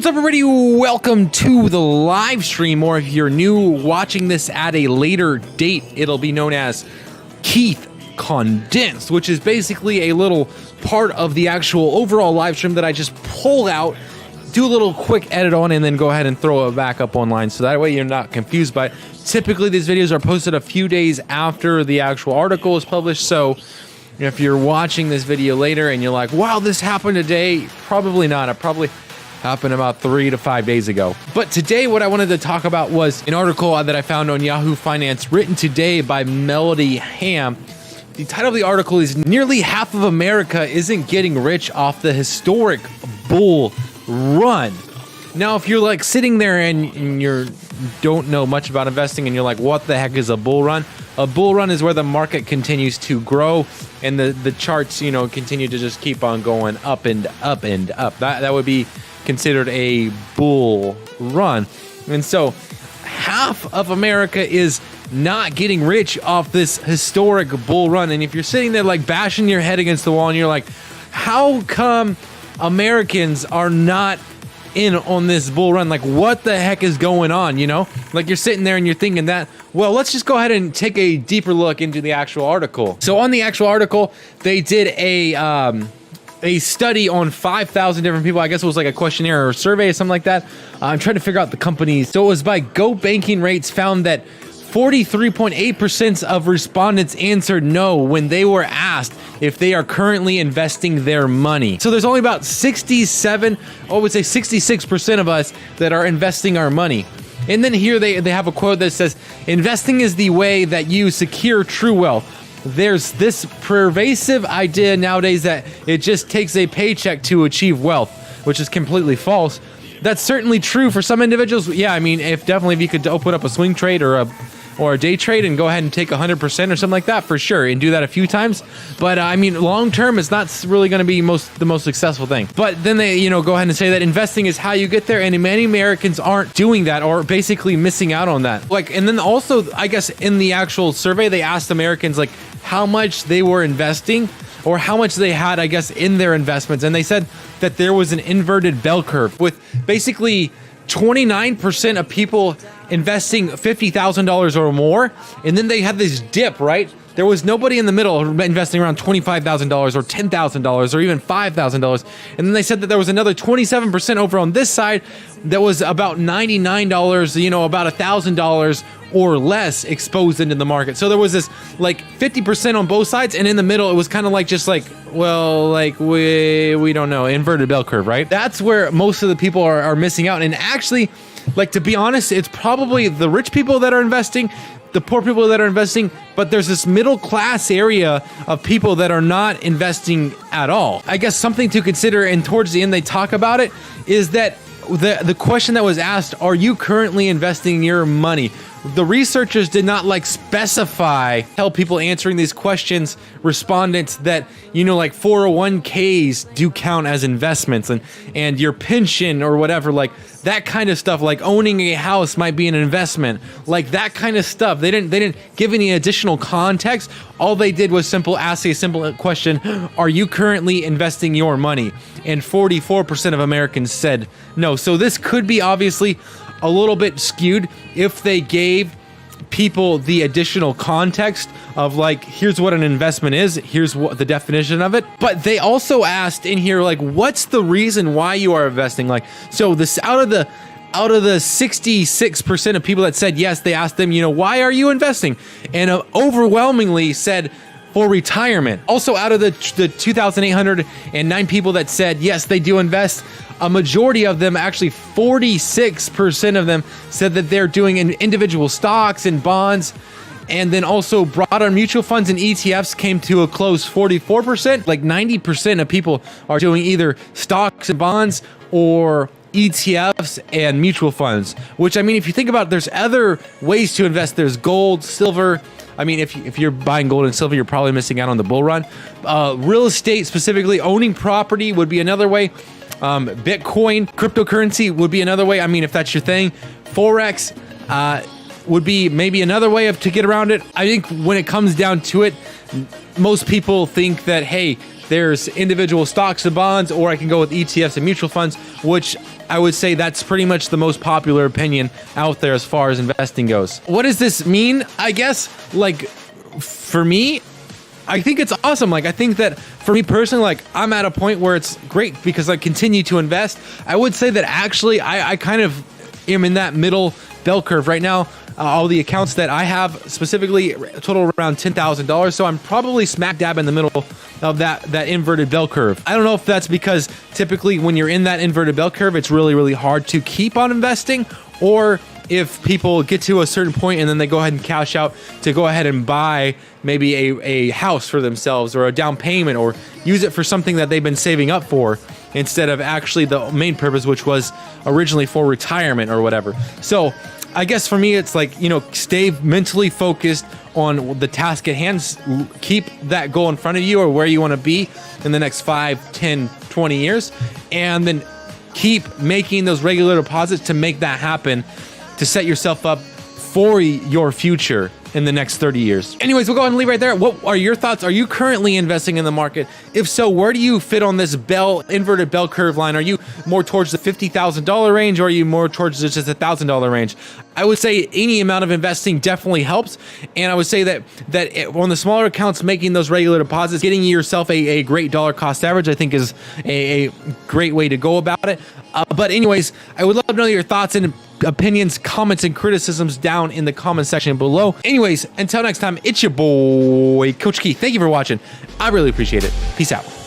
What's up, everybody? Welcome to the live stream, or if you're new watching this at a later date, it'll be known as Keith Condensed, which is basically a little part of the actual overall live stream that I just pull out, do a little quick edit on, and then go ahead and throw it back up online, so that way you're not confused by it. Typically, these videos are posted a few days after the actual article is published, so if you're watching this video later and you're like, wow, this happened today, probably not. It probably happened about 3 to 5 days ago. But today what I wanted to talk about was an article that I found on Yahoo Finance written today by Melody Ham. The title of the article is "Nearly Half of America Isn't Getting Rich Off the Historic Bull Run." Now, if you're like sitting there and you don't know much about investing and you're like, what the heck is a bull run? A bull run is where the market continues to grow and the charts, you know, continue to just keep on going up and up and up. That would be considered a bull run. And so half of America is not getting rich off this historic bull run. And if you're sitting there like bashing your head against the wall and you're like, how come Americans are not in on this bull run? Like, what the heck is going on? You know, like you're sitting there and you're thinking that. Well, let's just go ahead and take a deeper look into the actual article. So on the actual article, they did a study on 5,000 different people. I guess it was like a questionnaire or a survey or something like that. I'm trying to figure out the companies. So it was by Go Banking Rates, found that 43.8% of respondents answered no when they were asked if they are currently investing their money. So there's only about 66% of us that are investing our money. And then here they have a quote that says, "Investing is the way that you secure true wealth. There's this pervasive idea nowadays that it just takes a paycheck to achieve wealth," which is completely false. That's certainly true for some individuals. Yeah, I mean, if you could open up a swing trade or a day trade and go ahead and take 100% or something like that, for sure, and do that a few times. But I mean, long term, it's not really going to be the most successful thing. But then they, go ahead and say that investing is how you get there, and many Americans aren't doing that, or basically missing out on that. And then also, I guess in the actual survey, they asked Americans like how much they were investing, or how much they had, I guess, in their investments, and they said that there was an inverted bell curve with basically 29% of people investing $50,000 or more, and then they had this dip, right? There was nobody in the middle investing around $25,000 or $10,000 or even $5,000. And then they said that there was another 27% over on this side that was about $99, about $1,000 or less exposed into the market. So there was this like 50% on both sides, and in the middle it was kind of like just like, well, like we don't know, inverted bell curve, right? That's where most of the people are missing out. And actually, like, to be honest, it's probably the rich people that are investing, the poor people that are investing, but there's this middle class area of people that are not investing at all. I guess something to consider, and towards the end they talk about it, is that the question that was asked, are you currently investing your money? The researchers did not tell people answering these questions, respondents, that, like 401ks do count as investments, and your pension or whatever, like that kind of stuff, like owning a house might be an investment, like that kind of stuff. They didn't give any additional context. All they did was ask a simple question, are you currently investing your money? And 44% of Americans said no. So this could be obviously a little bit skewed if they gave people the additional context of like, here's what an investment is, here's what the definition of it. But they also asked in here, like, what's the reason why you are investing? Like, so this out of the 66% of people that said yes, they asked them, why are you investing? And overwhelmingly said for retirement. Also, out of the 2,809 people that said yes, they do invest, a majority of them, actually 46% of them, said that they're doing in individual stocks and bonds. And then also broader mutual funds and ETFs came to a close 44%. Like 90% of people are doing either stocks and bonds or ETFs and mutual funds, which, I mean, if you think about it, there's other ways to invest. There's gold, silver. I mean, if you're buying gold and silver, you're probably missing out on the bull run. Real estate, specifically owning property, would be another way. Bitcoin, cryptocurrency would be another way. I mean, if that's your thing. Forex would be maybe another way to get around it. I think when it comes down to it, most people think that, hey, There's individual stocks and bonds, or I can go with ETFs and mutual funds, which I would say that's pretty much the most popular opinion out there as far as investing goes. What does this mean? I guess, like, for me, I think it's awesome. Like, I think that for me personally, like, I'm at a point where it's great because I continue to invest. I would say that actually I kind of am in that middle bell curve right now. All the accounts that I have specifically total around $10,000. So I'm probably smack dab in the middle of that inverted bell curve. I don't know if that's because typically when you're in that inverted bell curve, it's really, really hard to keep on investing, or if people get to a certain point and then they go ahead and cash out to go ahead and buy maybe a house for themselves or a down payment, or use it for something that they've been saving up for instead of actually the main purpose, which was originally for retirement or whatever. So I guess for me, it's like, stay mentally focused on the task at hand. Keep that goal in front of you, or where you want to be in the next 5, 10, 20 years. And then keep making those regular deposits to make that happen, to set yourself up for your future in the next 30 years. Anyways, we'll go ahead and leave right there. What are your thoughts? Are you currently investing in the market? If so, where do you fit on this inverted bell curve line? Are you more towards the $50,000 range, or are you more towards just $1,000 range? I would say any amount of investing definitely helps. And I would say that on the smaller accounts, making those regular deposits, getting yourself a great dollar cost average, I think is a great way to go about it. But anyways, I would love to know your thoughts and opinions, comments, and criticisms down in the comment section below. Anyways, until next time, it's your boy, Coach Keith. Thank you for watching. I really appreciate it. Peace out.